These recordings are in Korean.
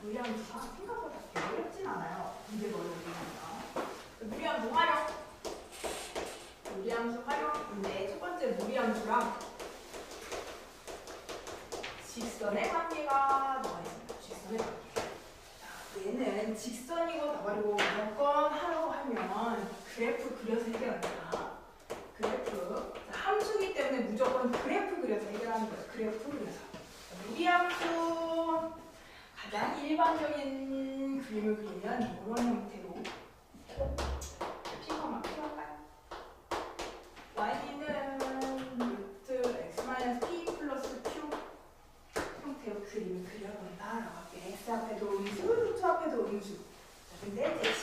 무리함수가 생각보다 어렵진 않아요. 문제가 어려우니까. 무리함수 활용. 무리함수 활용인데 첫 번째 무리함수랑 직선의 관계가 나와 있습니다. 직선의 관계. 얘는 직선이고 나발이고 무조건 하라고 하면 그래프 그려서 해결합니다. 그래프. 함수기 때문에 무조건 그래프 그려서 해결하는 거예요. 그래프 그려서. 무리함수 가장 일반적인 그림을 그리면 이런 형태로 P가 필요할까요? y는 루트 x p 플러스 q 형태로 그림을 그려본다라고 할게요. x 앞에도 음수, 루트 앞에도 음수. 근데 이제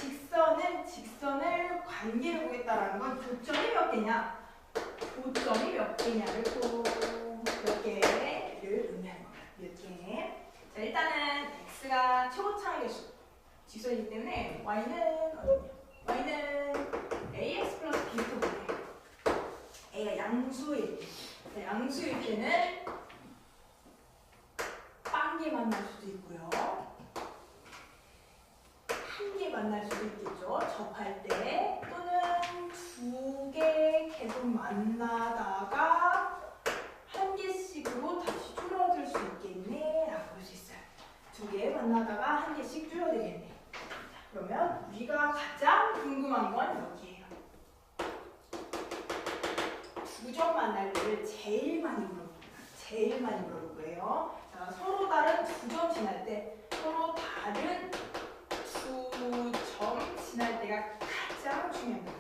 직선을 관계를 보겠다라는 건 교점이 몇 개냐? 교점이 몇 개냐를 또 몇 개를 의미하는 겁니다. 몇 개. 자, 일단은 x가 최고차의 수 직선이기 때문에 y는 어디냐? y는 ax 플러스 b부터 볼게요. a가 양수일 때. 양수일 때는 한 개 만날 수도 있고요. 한 개 만날 수도 있겠죠. 접할 때. 또는 두 개 계속 만나다가 한 개씩으로 다시 줄어들 수 있겠네 라고 볼 수 있어요. 두 개 만나다가 한 개씩 줄어들겠네. 그러면 우리가 가장 궁금한 건 여기예요. 두 점 만날 때를 제일 많이 물어봅니다. 제일 많이 물어볼 거예요. 자, 서로 다른 두 점 지날 때, 서로 다른 두 점 지날 때가 가장 중요한 거죠.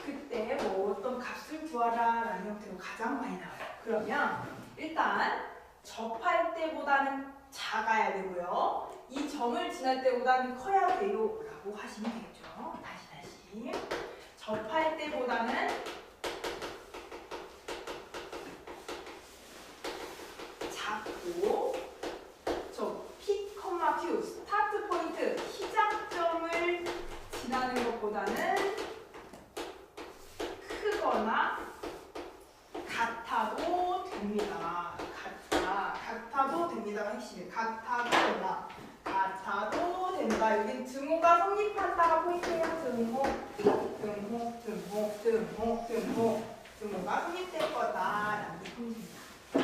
그때 뭐 어떤 값을 구하라 라는 형태로 가장 많이 나와요. 그러면 일단 접할 때보다는 작아야 되고요. 이 점을 지날 때보다는 커야 돼요 라고 하시면 되겠죠. 다시 접할 때보다는 작고 저 P, Q 스타트 포인트 시작점을 지나는 것보다는 크거나 같아도 됩니다. 같아도 됩니다가 핵심이에요. 같아도 된다. 같아도 된다. 여기 등호가 성립한다가 포인트예요. 등호가 성립될 거다라는 게 포인트입니다. 자,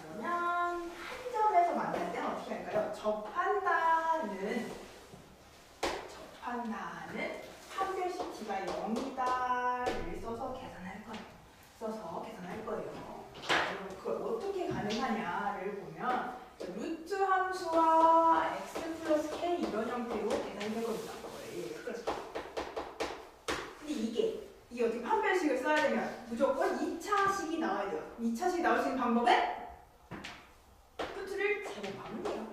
그러면 한 점에서 만날 때는 어떻게 할까요? 접한다는 판별식 t가 0이다를 써서 계산할 거예요. 그걸 어떻게 가능하냐를 보면 루트 함수와 x 플러스 k 이런 형태로 계산될 겁니다. 그렇죠. 근데 이게 어떻게 판별식을 써야 되면 무조건 2차식이 나와야 돼요. 2차식이 나올 수 있는 방법은 루트를 제곱하면 돼요.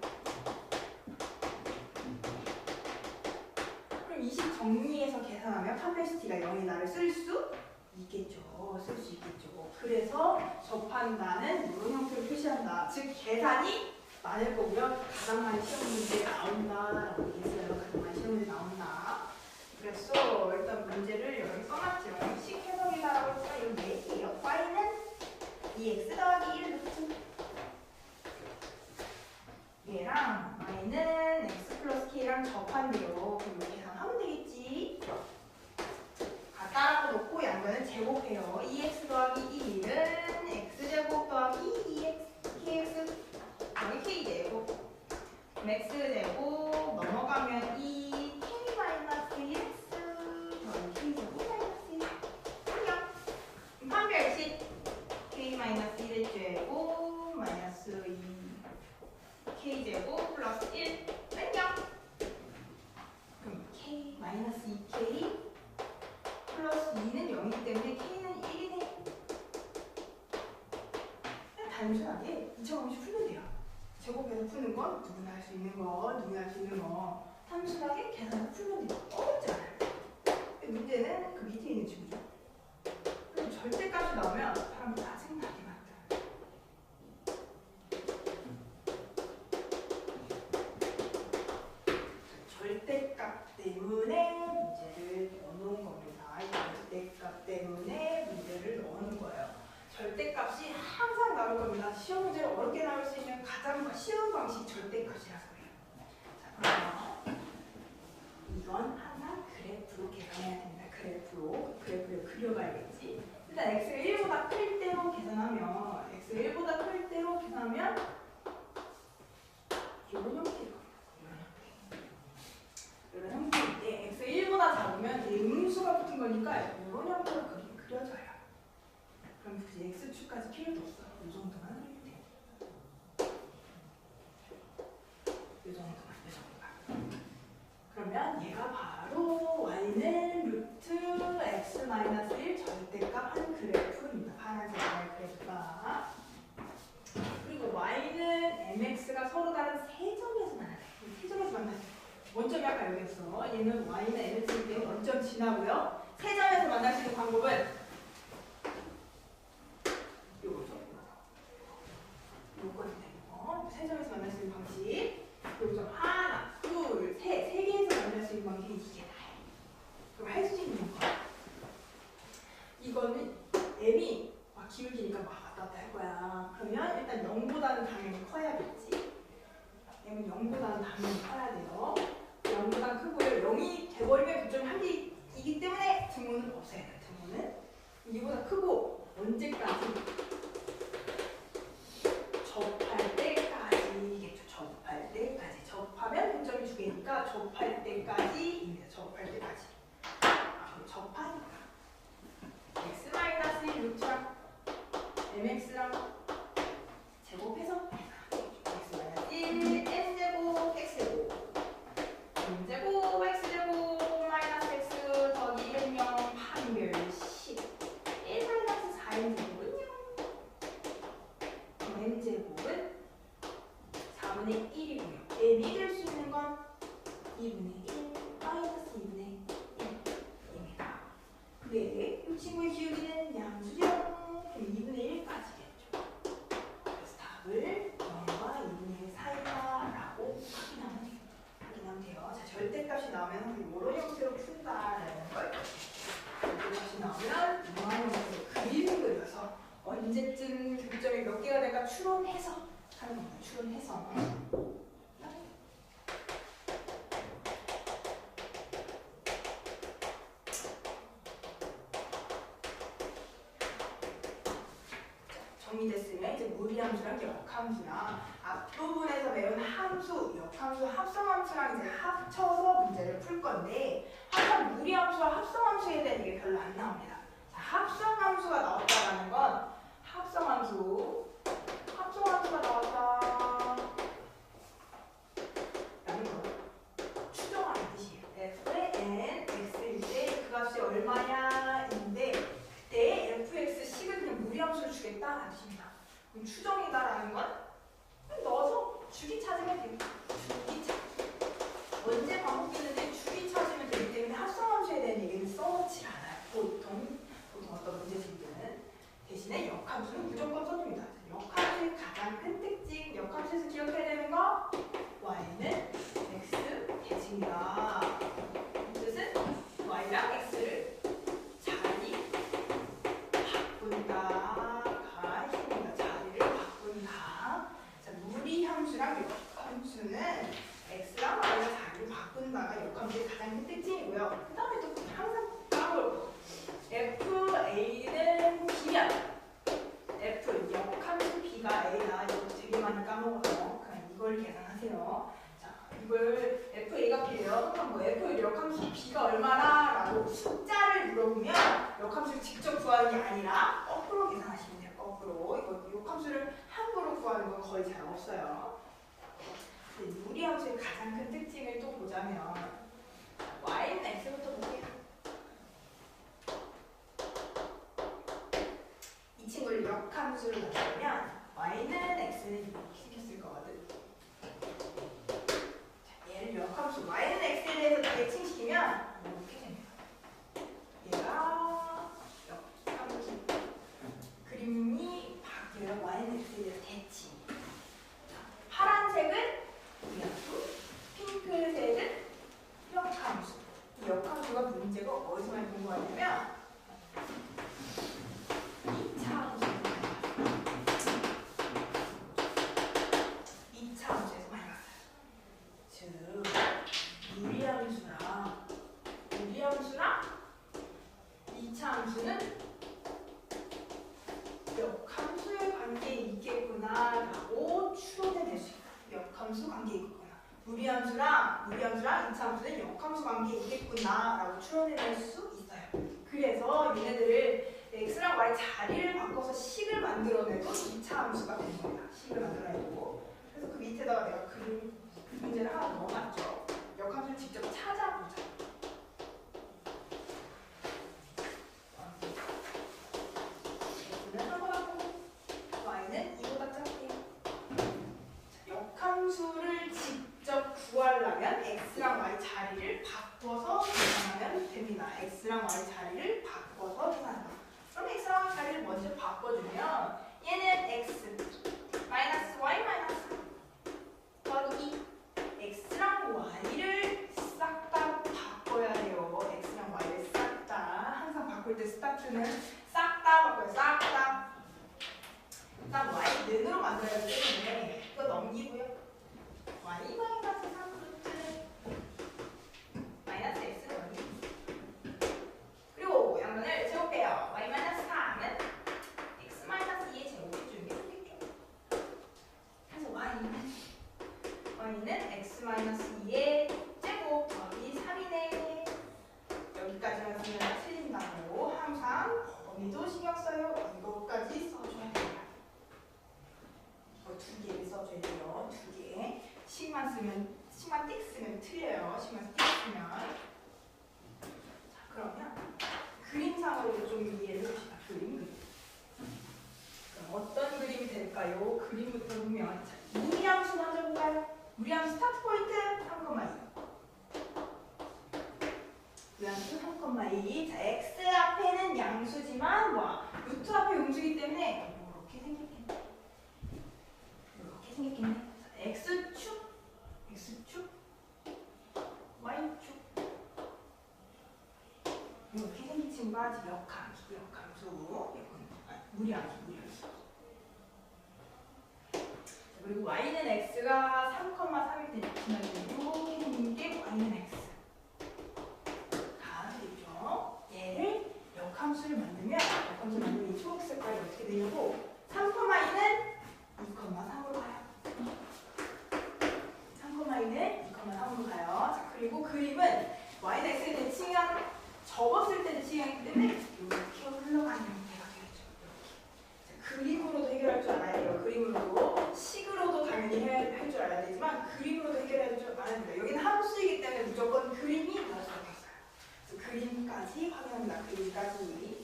그럼 이 식 정리해서 계산하면 판별식 t가 0이다를 쓸 수 있겠죠. 그래서 접한다는 이런 형태로 표시한다. 즉 계산이 많을 거고요. 가장 많이 시험 문제에 나온다라고 얘기했어요. 가장 많이 시험 문제에 나온다. 그래서 일단 문제를 여기 써놨죠. 식 해석이다라고 했으니까 이건 4개예요. y는 2x 더하기 1 루트 얘랑 y는 x 플러스 k랑 접한대요. 그럼 이렇게 계산하면 되겠지. 따라고 놓고 양변을 제곱해요. 2x 더하기 1은 x제곱 더하기 2x kx 더하기 k제곱 x제곱 넘어가면 2 k 마이너스 x 더하기 k제곱 마이너스 1 판별식 k 마이너스 1의 제곱 마이너스 2 k제곱 플러스 1 땡겨. 그럼 k 마이너스 2k 플러스 2는 0이기 때문에 k는 1이네. 그냥 단순하게 2차방식 풀면 돼요. 제곱해서 푸는 건 누구나 할 수 있는 거 단순하게 계산해서 풀면 돼요. 어렵지 않아요. 문제는 그 밑에 있는 친구죠. 그럼 절대값이 나오면 사람 짜증나게 만들어요. 절대값 때문에 문제를 넣어놓은 겁니다. 절대값 때문에 문제를 넣어놓은 거예요. 절대값이 항상 나올 겁니다. 시험 문제를 어렵게 나올 수 있는 가장 쉬운 방법. 방식 절대값이라서 그래요. 자, 그러면 이건 항상 그래프로 계산해야 됩니다. 그래프를 그려봐야겠지. 일단 x가 1보다 클 때로 계산하면 이런 형태로 이런 형태인데 x가 1보다 작으면 이 음수가 붙은 거니까 이런 형태로 그려져요. 그럼 굳이 x축까지 필요도 없어. 이 정도만 하면 돼. 이 정도만. 그러면 얘가 바로 y는 루트 x-1 절대값 한 그래프입니다. 파란색 그래프가. 그리고 y는 mx가 서로 다른 세 점에서 만나요. 세 점에서 만나요. 원점이 아까 여기였어. 얘는 y는 mx일 때 원점 지나고요. 세 점에서 만날 수 있는 방법은 요거죠. 요거거든요. 세 점에서 만날 수 있는 방식. 요점 하나, 둘, 셋, 세 개에서 만날 수 있는 방식이 이게 다예요. 그럼 할 수 있는 거. 이거는 m이 막 기울기니까 막 왔다 갔다 할 거야. 그러면 일단 0보다는 당연히 커야겠지. m은 0보다는 당연히 커야 돼요. 0보다 크고요. 0이 돼버리면 교점이 한 개이기 때문에 등호는 없애야 돼요. 등호는 2보다 크고 언제까지? 접할 때까지겠죠. 접할 때까지. 접하면 교점이 두 개니까 접할 때까지입니다. 접할 때까지. 접하니까 x-1 루트랑 mx랑 제곱해서 x-1 n제곱 x제곱 n제곱 x제곱 마이너스 x 더하기 1명 판별 10 1-4n제곱은요 n제곱은 4분의 1이고요. n이 될 수 있는 건 2분의 1 마이너스 2분의 1입니다. 근데 이 친구의 기울기는 양수죠. 그럼 2분의 1까지겠죠. 그래서 답을 0과 2분의 1 사이다라고 확인하면 돼요. 자, 절대값이 나오면 이런 형태로 푼다라는 걸. 절대값이 나오면 이런 형태로 그림을 그려서 언제쯤 교점이 몇 개가 될까 추론해서 하는 겁니다. 추론해서. 정리됐으면 이제 무리함수랑 역함수랑 앞부분에서 배운 함수, 역함수, 합성함수랑 이제 합쳐서 문제를 풀 건데 항상 무리함수와 합성함수에 대한 얘기 별로 안 나옵니다. 자, 합성함수가 나왔다라는 건 합성함수가 나왔다 라는 거 추정하는 뜻이에요. f의 n, x일 때 그 값이 얼마냐 인데 그때 fx식은 그냥 무리함수를 주겠다라는 뜻입니다. 그럼 추정이다라는 건 넣어서 주기 찾으면 됩니다. 주기 찾. 언제 반복했는데 주기 찾으면 되기 때문에 합성함수에 대한 얘기는 써놓지 않아요. 보통 어떤 문제집들은 대신에 역함수는 무조건 써줍니다. 역함수의 가장 큰 특징, 역함수에서 기억해야 되는 거 y는 x 대칭이다. 이 뜻은 y랑 x를 자리 바꾼다가 힘입니다. 자리를 바꾼다. 자, 무리함수랑 역함수는 x랑 y랑 자리를 바꾼다가 역함수의 가장 큰 특징이고요. 그 다음에 또 항상 까먹고 fa는 b면 f 역함수 b가 a다. 이거 되게 많이 까먹어요. 그냥 이걸 계산하세요. 자, 이걸 fa가 b예요. 그럼 뭐 f 역함수 b가 얼마나라고 숫자를 물어보면 역함수를 직접 구하는 게 아니라 거꾸로 계산하시면 돼요. 거꾸로. 이거 역함수를 함부로 구하는 건 거의 잘 없어요. 무리함수의 가장 큰 특징을 또 보자면 y는 x부터 볼게요. 이 친구를 역함수로 넣으면 y는 x는 이렇게 생겼을 거거든. 자, 얘를 역함수 y는 x에 대해서 대칭시키면 이렇게 됩니다. 얘가 역함수 그림이 바뀌어요. y는 x에 대해서 대칭. 파란색은 무리함수, 핑크색은 역함수. 이 역함수가 문제 방식으로 추론해낼 수 있다. 역함수 관계에 있구나. 무리함수랑 이차함수는 역함수 관계에 있겠구나라고 추론해낼 수 있어요. 그래서 얘네들을 x랑 y 자리를 바꿔서 식을 만들어내도 이차함수가 되는 겁니다. 식을 만들어내고. 그래서 그 밑에다가 내가 그림 문제를 하나 넣어놨죠. 역함수를 직접 찾아보자. x는 3보다 크고 y는 2보다 작게. 역함수를 직접 구하려면 x랑 y 자리를 바꿔서 계산하면 됩니다. x랑 y 자리를 바꿔서 계산한다. 그럼 x랑 y 자리를 먼저 바꿔주면 얘는 x 마이너스 y 마이너스 더하기 2. x랑 y를 싹 다 바꿔야 돼요. x랑 y를 싹 다. 항상 바꿀 때 스타트는 싹 다 바꿔요. 싹 다. 일단 y는으로 만들어야 되기 때문에 이거 넘기고요. y 마이너스 3루트 마이너스 x 더하기. 그리고 양면을 제곱해요. y 마이너스 3은 x 마이너스 2의 제곱해 주는 게 되겠죠. 그래서 y는 x 마이너스 2의 제곱 더하기 3이네. 여기까지만 쓰면 틀린다고. 항상 범위도 신경 써요. 이거까지 써줘야 돼요. 두 개를 써줘야 돼요. 두 개. 식만 띡 쓰면 틀려요. 식만 띡 쓰면. 자, 그러면 그림상으로도 좀 이해를 해봅시다. 그림. 그럼 어떤 그림이 될까요? 그림부터 보면 자, 무리함수 먼저 볼까요? 무리함수 스타트 포인트 3,2. 무리함수 3,2. 자, x 앞에는 양수지만 루트 앞에 음수이기 때문에 이렇게 생겼겠네. 이렇게 생겼겠네. 자, x축, y축. 이렇게 생긴 친구가 역함수. 무리함수. 그리고 y는 x가 3,3일 때 이렇게 생긴 게 y는 x. 다 되죠. 얘를 역함수를 만들면 이 초록 색깔이 어떻게 되냐고 3,2는 2,3으로 가요. 3,2는 2,3으로 가요. 자, 그리고 그림은 y는 x의 대칭이랑 접었을 때 대칭이기 때문에 이렇게 흘러가는 형태가 되겠죠. 이렇게. 자, 그림으로도 해결할 줄 알아야 돼요. 그림으로도. 식으로도 당연히 할 줄 알아야 되지만 그림으로도 해결할 줄 알아야 됩니다. 여기는 함수이기 때문에 무조건 그림이 나올 수밖에 없어요. 그래서 그림까지 확인합니다. 그림까지.